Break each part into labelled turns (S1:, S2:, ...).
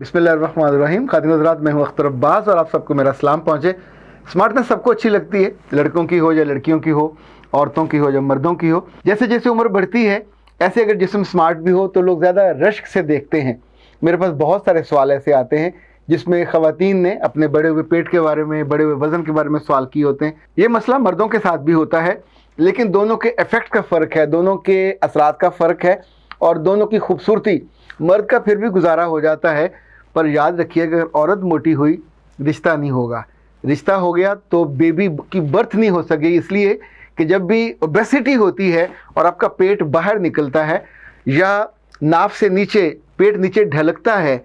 S1: बिस्मिल्लाहिर्रहमानिर्रहीम। खातिन हज़रात, मैं हूँ अख्तर अब्बास और आप सबको मेरा सलाम पहुँचे। स्मार्टनेस सबको अच्छी लगती है, लड़कों की हो या लड़कियों की हो, औरतों की हो या मर्दों की हो। जैसे जैसे उम्र बढ़ती है ऐसे अगर जिस्म स्मार्ट भी हो तो लोग ज़्यादा रश्क से देखते हैं। मेरे पास बहुत सारे सवाल ऐसे आते हैं जिसमें ख़वातीन ने अपने बढ़े हुए पेट के बारे में, बड़े हुए वज़न के बारे में सवाल किए होते हैं। ये मसला मर्दों के साथ भी होता है, लेकिन दोनों के इफ़ेक्ट का फ़र्क है, दोनों के असरात का फ़र्क है और दोनों की खूबसूरती। मर्द का फिर भी गुजारा हो जाता है, पर याद रखिए अगर औरत मोटी हुई रिश्ता नहीं होगा। रिश्ता हो गया तो बेबी की बर्थ नहीं हो सकेगी, इसलिए कि जब भी ओबेसिटी होती है और आपका पेट बाहर निकलता है या नाफ से नीचे पेट नीचे ढलकता है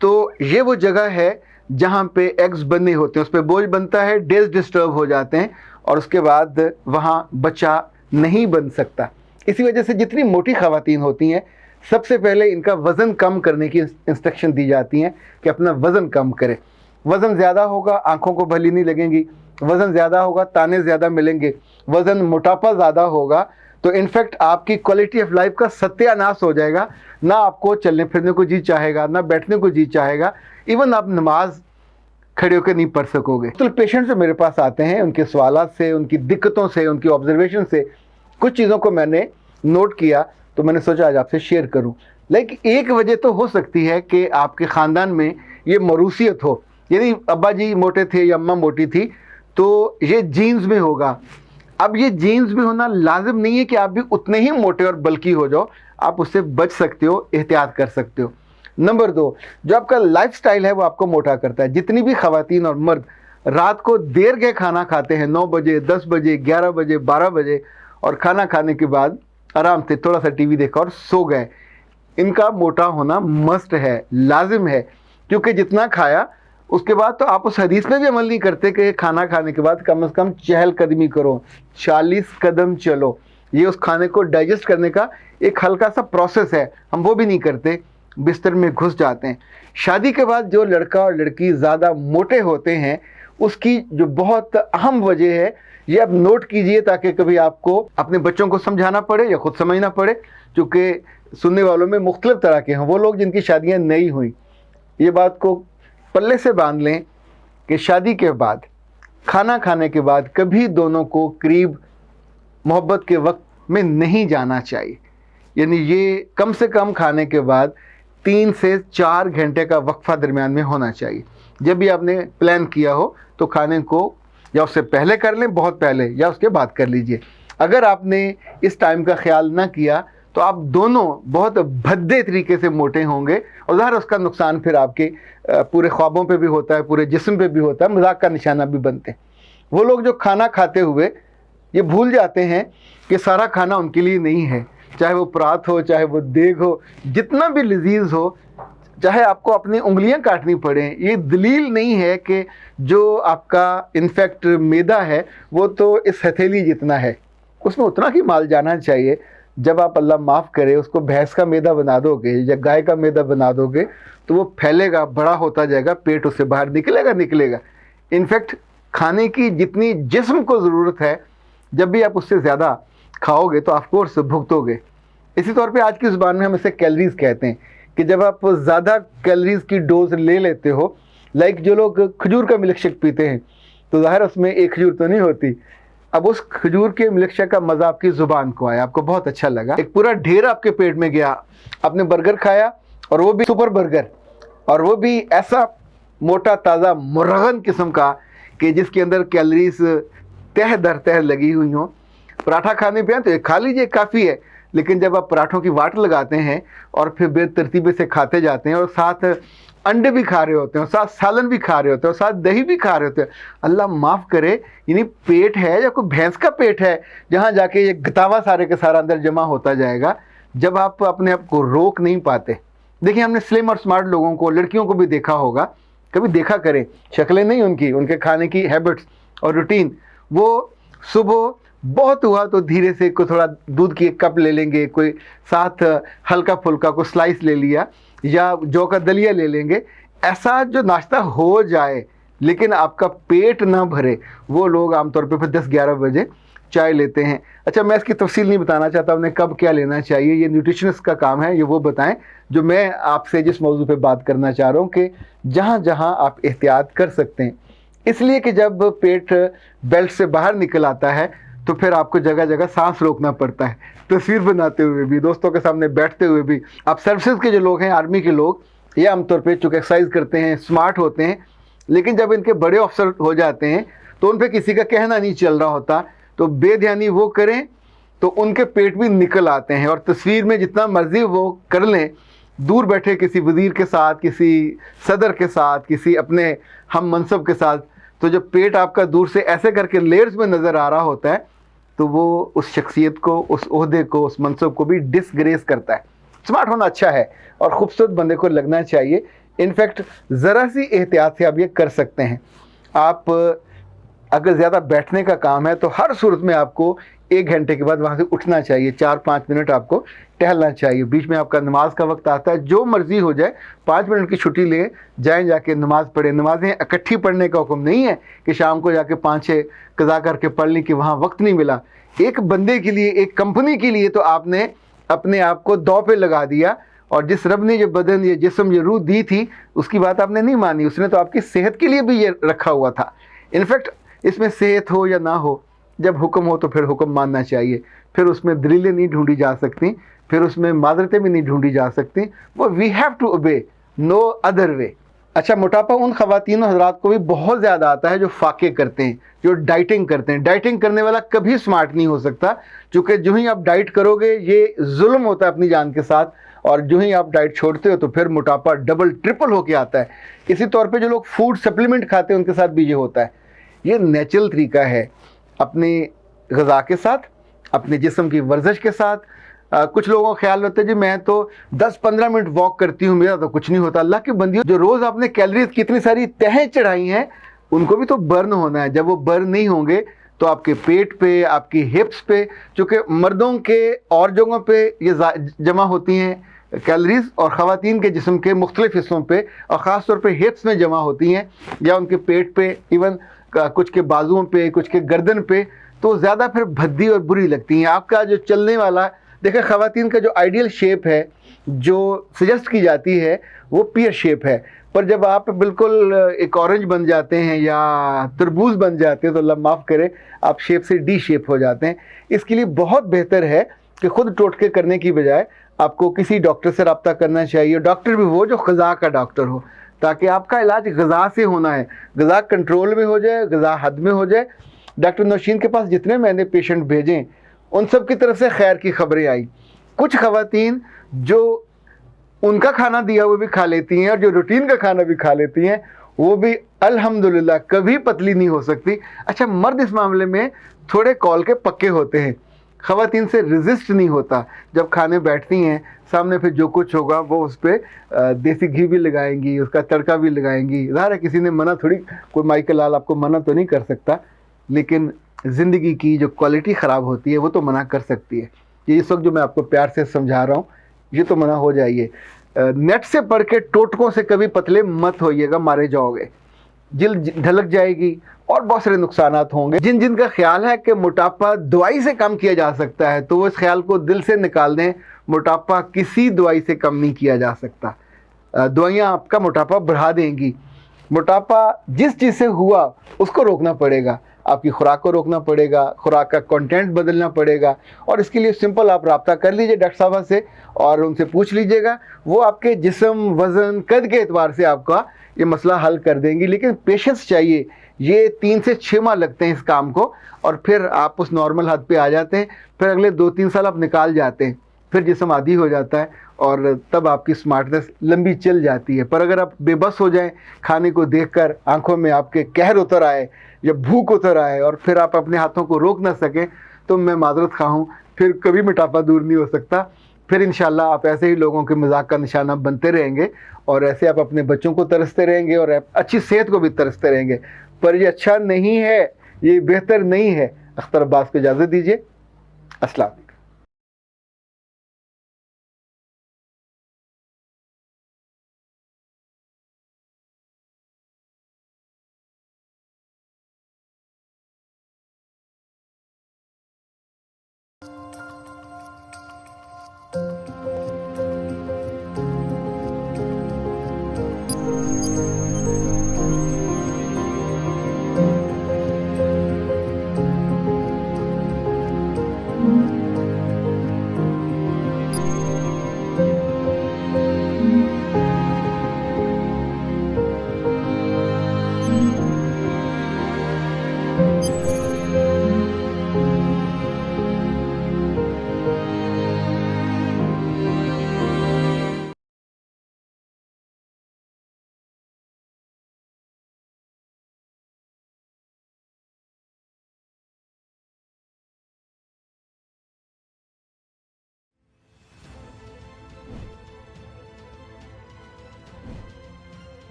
S1: तो ये वो जगह है जहाँ पे एग्स बनने होते हैं, उस पर बोझ बनता है, डेज डिस्टर्ब हो जाते हैं और उसके बाद वहाँ बच्चा नहीं बन सकता। इसी वजह से जितनी मोटी ख़वातीन होती हैं सबसे पहले इनका वज़न कम करने की इंस्ट्रक्शन दी जाती हैं कि अपना वज़न कम करें। वज़न ज़्यादा होगा आँखों को भली नहीं लगेंगी, वज़न ज़्यादा होगा ताने ज़्यादा मिलेंगे, वज़न मोटापा ज़्यादा होगा तो इनफैक्ट आपकी क्वालिटी ऑफ लाइफ का सत्यानाश हो जाएगा। ना आपको चलने फिरने को जी चाहेगा, ना बैठने को जी चाहेगा, इवन आप नमाज खड़े होकर नहीं पढ़ सकोगे। तो पेशेंट्स जो मेरे पास आते हैं उनके सवालात से, उनकी दिक्कतों से, उनकी ऑब्जर्वेशन से कुछ चीज़ों को मैंने नोट किया तो मैंने सोचा आज आपसे शेयर करूं। लेकिन एक वजह तो हो सकती है कि आपके ख़ानदान में ये मरूसियत हो, यदि अब्बा जी मोटे थे या अम्मा मोटी थी तो ये जीन्स में होगा। अब ये जीन्स में होना लाजिम नहीं है कि आप भी उतने ही मोटे और बल्की हो जाओ, आप उससे बच सकते हो, एहतियात कर सकते हो। नंबर 2, जो आपका लाइफस्टाइल है वो आपको मोटा करता है। जितनी भी ख़वातीन और मर्द रात को देर के खाना खाते हैं, 9 बजे, 10 बजे, 11 बजे, 12 बजे, और खाना खाने के बाद आराम से थोड़ा सा टीवी देखा और सो गए, इनका मोटा होना मस्ट है, लाजिम है। क्योंकि जितना खाया उसके बाद तो आप उस हदीस में भी अमल नहीं करते कि खाना खाने के बाद कम से कम चहलकदमी करो, 40 कदम चलो। ये उस खाने को डाइजेस्ट करने का एक हल्का सा प्रोसेस है, हम वो भी नहीं करते, बिस्तर में घुस जाते हैं। शादी के बाद जो लड़का और लड़की ज़्यादा मोटे होते हैं उसकी जो बहुत अहम वजह है ये आप नोट कीजिए ताकि कभी आपको अपने बच्चों को समझाना पड़े या खुद समझना पड़े, क्योंकि सुनने वालों में मुख्तलिफ तरह के हैं। वो लोग जिनकी शादियां नई हुई, ये बात को पल्ले से बांध लें कि शादी के बाद, खाना खाने के बाद कभी दोनों को करीब मोहब्बत के वक्त में नहीं जाना चाहिए। यानी ये कम से कम खाने के बाद 3 से 4 घंटे का वक्फा दरमियान में होना चाहिए। जब भी आपने प्लान किया हो तो खाने को या उससे पहले कर लें, बहुत पहले, या उसके बाद कर लीजिए। अगर आपने इस टाइम का ख्याल ना किया तो आप दोनों बहुत भद्दे तरीके से मोटे होंगे और ज़ाहिर उसका नुकसान फिर आपके पूरे ख्वाबों पे भी होता है, पूरे जिस्म पे भी होता है, मजाक का निशाना भी बनते हैं। वो लोग जो खाना खाते हुए ये भूल जाते हैं कि सारा खाना उनके लिए नहीं है, चाहे वो परात हो, चाहे वो देग हो, जितना भी लजीज हो, चाहे आपको अपनी उंगलियां काटनी पड़े, ये दलील नहीं है कि जो आपका इनफैक्ट मैदा है वो तो इस हथेली जितना है, उसमें उतना ही माल जाना चाहिए। जब आप अल्लाह माफ़ करे उसको भैंस का मैदा बना दोगे या गाय का मैदा बना दोगे तो वो फैलेगा, बड़ा होता जाएगा, पेट उससे बाहर निकलेगा। इनफैक्ट खाने की जितनी जिस्म को ज़रूरत है, जब भी आप उससे ज़्यादा खाओगे तो ऑफकोर्स भुगतोगे। इसी तौर पे आज की ज़ुबान में हम इसे कैलोरीज कहते हैं कि जब आप ज़्यादा कैलोरीज की डोज ले लेते हो, लाइक जो लोग खजूर का मिल्क शेक पीते हैं तो ज़ाहिर उसमें एक खजूर तो नहीं होती। अब उस खजूर के मिल्क शेक का मज़ा आपकी ज़ुबान को आया, आपको बहुत अच्छा लगा, एक पूरा ढेर आपके पेट में गया, आपने बर्गर खाया और वो भी सुपर बर्गर, और वो भी ऐसा मोटा ताज़ा मुरगन किस्म का कि जिसके अंदर कैलोरीज तह दर तह लगी हुई हों। पराठा खाने पे तो एक खा लीजिए, काफ़ी है, लेकिन जब आप पराठों की वाट लगाते हैं और फिर बेतरतीबे से खाते जाते हैं और साथ अंडे भी खा रहे होते हैं और साथ सालन भी खा रहे होते हैं और साथ दही भी खा रहे होते हैं, अल्लाह माफ़ करे, यानी पेट है या कोई भैंस का पेट है जहाँ जाके ये गतावा सारे के सारा अंदर जमा होता जाएगा जब आप अपने आप को रोक नहीं पाते। देखिए, हमने स्लिम और स्मार्ट लोगों को, लड़कियों को भी देखा होगा, कभी देखा करें, शक्लें नहीं उनके खाने की हैबिट्स और रूटीन। वो सुबह बहुत हुआ तो धीरे से कोई थोड़ा दूध की एक कप ले लेंगे, कोई साथ हल्का फुल्का को स्लाइस ले लिया या जौ का दलिया ले लेंगे, ऐसा जो नाश्ता हो जाए लेकिन आपका पेट ना भरे, वो लोग आमतौर पे फिर 10-11 बजे चाय लेते हैं। अच्छा, मैं इसकी तफसील नहीं बताना चाहता उन्हें कब क्या लेना चाहिए, ये न्यूट्रिशनिस्ट का काम है, ये वो बताएं। जो मैं आपसे जिस मौजू पे बात करना चाह रहा हूँ कि जहाँ जहाँ आप एहतियात कर सकते हैं, इसलिए कि जब पेट बेल्ट से बाहर निकल आता है तो फिर आपको जगह जगह सांस रोकना पड़ता है, तस्वीर बनाते हुए भी, दोस्तों के सामने बैठते हुए भी। आप सर्विसेज के जो लोग हैं, आर्मी के लोग, ये आमतौर पे चूँकि एक्सरसाइज करते हैं, स्मार्ट होते हैं, लेकिन जब इनके बड़े ऑफिसर हो जाते हैं तो उन पर किसी का कहना नहीं चल रहा होता, तो बेध्यानी वो करें तो उनके पेट भी निकल आते हैं। और तस्वीर में जितना मर्जी वो कर लें, दूर बैठे किसी वज़ीर के साथ, किसी सदर के साथ, किसी अपने हम मनसब के साथ, तो जब पेट आपका दूर से ऐसे करके लेयर्स में नज़र आ रहा होता है तो वो उस शख्सियत को, उस ओहदे को, उस मनसब को भी डिसग्रेस करता है। स्मार्ट होना अच्छा है और ख़ूबसूरत बंदे को लगना चाहिए। इनफैक्ट ज़रा सी एहतियात से आप ये कर सकते हैं। आप अगर ज़्यादा बैठने का काम है तो हर सूरत में आपको 1 घंटे के बाद वहाँ से उठना चाहिए, 4-5 मिनट आपको टहलना चाहिए। बीच में आपका नमाज का वक्त आता है, जो मर्ज़ी हो जाए 5 मिनट की छुट्टी ले जाएँ, जाके नमाज़ पढ़ें। नमाज़ें इकट्ठी पढ़ने का हुक्म नहीं है कि शाम को जाके 5-6 कज़ा करके पढ़ ली कि वहाँ वक्त नहीं मिला। एक बंदे के लिए, एक कंपनी के लिए तो आपने अपने आप को दौ पे लगा दिया, और जिस रब ने ये बदन, ये जिस्म, ये रूह दी थी, उसकी बात आपने नहीं मानी। उसने तो आपकी सेहत के लिए भी ये रखा हुआ था। इनफैक्ट इसमें सेहत हो या ना हो, जब हुक्म हो तो फिर हुक्म मानना चाहिए। फिर उसमें दलीलें नहीं ढूंढी जा सकती, फिर उसमें माजरतें भी नहीं ढूंढी जा सकती। वो we have to obey, no other way. अच्छा, मोटापा उन ख़वातीन और हज़रात को भी बहुत ज़्यादा आता है जो फाके करते हैं, जो डाइटिंग करते हैं। डाइटिंग करने वाला कभी स्मार्ट नहीं हो सकता, क्योंकि जो ही आप डाइट करोगे ये जुल्म होता है अपनी जान के साथ, और जो ही आप डाइट छोड़ते हो तो फिर मोटापा डबल ट्रिपल होके आता है। इसी तौर पे जो लोग फूड सप्लीमेंट खाते हैं उनके साथ भी ये होता है। ये नेचुरल तरीका है अपनी ग़िज़ा के साथ, अपने जिस्म की वर्जिश के साथ। कुछ लोगों का ख्याल होता है जी मैं तो 10-15 मिनट वॉक करती हूँ, मेरा तो कुछ नहीं होता। अल्लाह की बंदियों, जो रोज़ आपने कैलोरीज कितनी सारी तहें चढ़ाई हैं, उनको भी तो बर्न होना है। जब वो बर्न नहीं होंगे तो आपके पेट पे, आपकी हिप्स पे, चूँकि मर्दों के और जगहों पे ये जमा होती हैं कैलोरीज, और ख़वातीन के जिस्म के मुख्तलिफ़ हिस्सों पे, और ख़ास तौर पे हिप्स में जमा होती हैं, या उनके पेट पे, इवन कुछ के बाजुओं पे, कुछ के गर्दन पे, तो ज़्यादा फिर भद्दी और बुरी लगती हैं। आपका जो चलने वाला, देखिए ख़वातीन का जो आइडियल शेप है जो सजेस्ट की जाती है वो पीयर शेप है, पर जब आप बिल्कुल एक ऑरेंज बन जाते हैं या तरबूज बन जाते हैं तो अल्लाह माफ़ करे, आप शेप से डी शेप हो जाते हैं। इसके लिए बहुत बेहतर है कि ख़ुद टोटके करने की बजाय आपको किसी डॉक्टर से रब्ता करना चाहिए। डॉक्टर भी वो जो ग़िज़ा का डॉक्टर हो, ताकि आपका इलाज ग़िज़ा से होना है, ग़िज़ा कंट्रोल में हो जाए, ग़िज़ा हद में हो जाए। डॉक्टर नौशीन के पास जितने मैंने पेशेंट भेजें उन सब की तरफ से खैर की खबरें आई। कुछ ख़वातीन जो उनका खाना दिया वो भी खा लेती हैं, और जो रूटीन का खाना भी खा लेती हैं, वो भी अल्हम्दुलिल्लाह कभी पतली नहीं हो सकती। अच्छा, मर्द इस मामले में थोड़े कॉल के पक्के होते हैं, ख़वातीन से रेजिस्ट नहीं होता। जब खाने बैठती हैं, सामने फिर जो कुछ होगा वो उस पर देसी घी भी लगाएंगी, उसका तड़का भी लगाएंगी। ज़ाहिर है किसी ने मना थोड़ी, कोई माइकल लाल आपको मना तो नहीं कर सकता, लेकिन ज़िंदगी की जो क्वालिटी ख़राब होती है वो तो मना कर सकती है। ये इस वक्त जो मैं आपको प्यार से समझा रहा हूँ ये तो मना हो जाइए। नेट से पढ़ के टोटकों से कभी पतले मत होइएगा, मारे जाओगे, जिल्द ढलक जाएगी और बहुत सारे नुकसानात होंगे। जिन जिन का ख्याल है कि मोटापा दवाई से कम किया जा सकता है तो वो इस ख्याल को दिल से निकाल दें। मोटापा किसी दवाई से कम नहीं किया जा सकता। दवाइयाँ आपका मोटापा बढ़ा देंगी। मोटापा जिस चीज़ से हुआ उसको रोकना पड़ेगा, आपकी खुराक को रोकना पड़ेगा, खुराक का कंटेंट बदलना पड़ेगा। और इसके लिए सिंपल आप रब्ता कर लीजिए डॉक्टर साहब से और उनसे पूछ लीजिएगा, वो आपके जिस्म, वज़न, कद के एतबार से आपका ये मसला हल कर देंगी। लेकिन पेशेंस चाहिए, ये 3 से 6 माह लगते हैं इस काम को, और फिर आप उस नॉर्मल हद पे आ जाते हैं। फिर अगले 2-3 साल आप निकाल जाते हैं, फिर जिस्म आदी हो जाता है और तब आपकी स्मार्टनेस लंबी चल जाती है। पर अगर आप बेबस हो जाएं, खाने को देखकर आंखों में आपके कहर उतर आए या भूख उतर आए और फिर आप अपने हाथों को रोक ना सकें, तो मैं माजरत खा हूँ, फिर कभी मोटापा दूर नहीं हो सकता। फिर इंशाल्लाह आप ऐसे ही लोगों के मजाक का निशाना बनते रहेंगे, और ऐसे आप अपने बच्चों को तरसते रहेंगे और अच्छी सेहत को भी तरसते रहेंगे। पर ये अच्छा नहीं है, ये बेहतर नहीं है। अख्तर अब्बास को इजाज़त दीजिए। अस्सलाम।